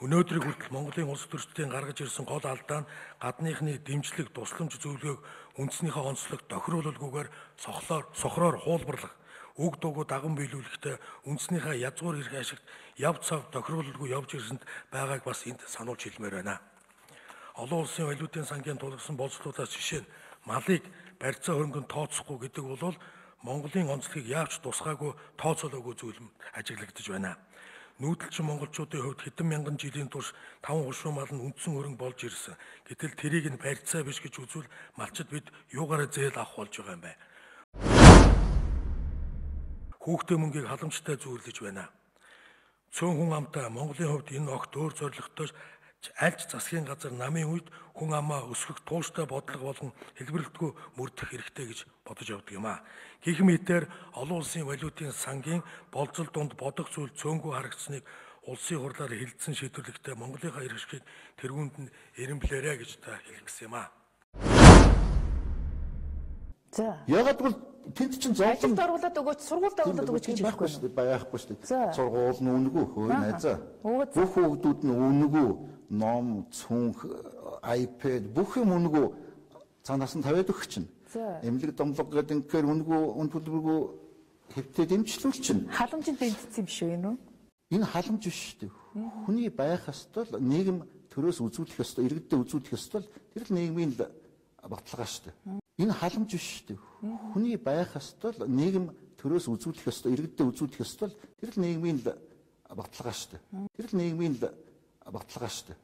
Өнөөдрийг хүртэл Монголын улс төрчдийн гаргаж ирсэн гол алдаа нь гадныхны дэмжлэг, тусламж зөвлөгөөг үндснийхээ онцлог тохируулалгүйгээр сохроор хуулбарлах, үг дуугүй даган биелүүлэхдээ үндснийхээ язгуур эрх ашигт явц сав тохируулалгүй явж ирсэнд байгааг бас энд сануулж хэлмээр байна. Олон улсын валютын сангийн тулгсан болцлуудаас жишээ нь малыг барьцаа хөрөнгөнд тооцохгүй гэдэг бол Монголын онцлогийг яавч тусгаагүй тооцоолоогүй зүйл ажиглагдаж байна. Нүүдэлчин монголчуудын хувьд хэдэн мянган жилийн турш 5 хушуу мал нь үндсэн хөрөнгө болж ирсэн. Гэтэл тэрийг нь барьцаа биш гэж үзвэл малчид бид юугаараа зээл авах болж байгаа юм бэ? Хүүхдээ мөнгийг халамжтай зүйрлэж байна. Цөөн хүн амтай Монголын хувьд энэ огт өөр зорилготой альч засгийн газар намын үед хүн амаа өсгөх тууштай бодлого болон хэлбэрлэлтгүй мөрдөх хэрэгтэй гэж бодож явдаг юм аа. Гэх мэтээр олон улсын валютын сангийн болцол дунд бодох зүйл цөөнгүй харагдсныг улсын хурлаар хэлэлцэн шийдвэрлэхдээ Монголынхаа эрх ашигыг тэргүүнд нь эренблээрэ гэж та хэлэх гэсэн юм аа. За. Ягаад гэвэл тэнд чинь зовлон ажилд оруулаад өгөөч, сургуульд оруулаад өгөөч гэж байхгүй шүү дээ. Байхгүй шүү дээ. За. Сургууль нь үнэгүй хөөе найзаа. Бүх хүүхдүүд нь үнэгүй ном, цүнх, iPad бүх юм үнэгүй цаанаас нь тавиад өгч чинь. Эмнэлэг домлог гэдэг ингээр үнэгүй үн төлбөргүй хэвтээ дэмжлүүл чинь. Халамжинд дэмжсэн юм шүү энэ үү? Энэ халамж биш шүү дээ. Хүний байх ёстой л нийгэм төрөөс үзүүлэх ёстой, иргэдэд үзүүлэх ёстой л тэр л нийгмийн баталгаа шүү дээ. Энэ халамж биш шүү дээ. Хүний байх ёстой л нийгэм төрөөс үзүүлэх ёстой, иргэдэд үзүүлэх ёстой л тэр л нийгмийн баталгаа шүү дээ. Тэр л нийгмийн баталгаа шүү дээ.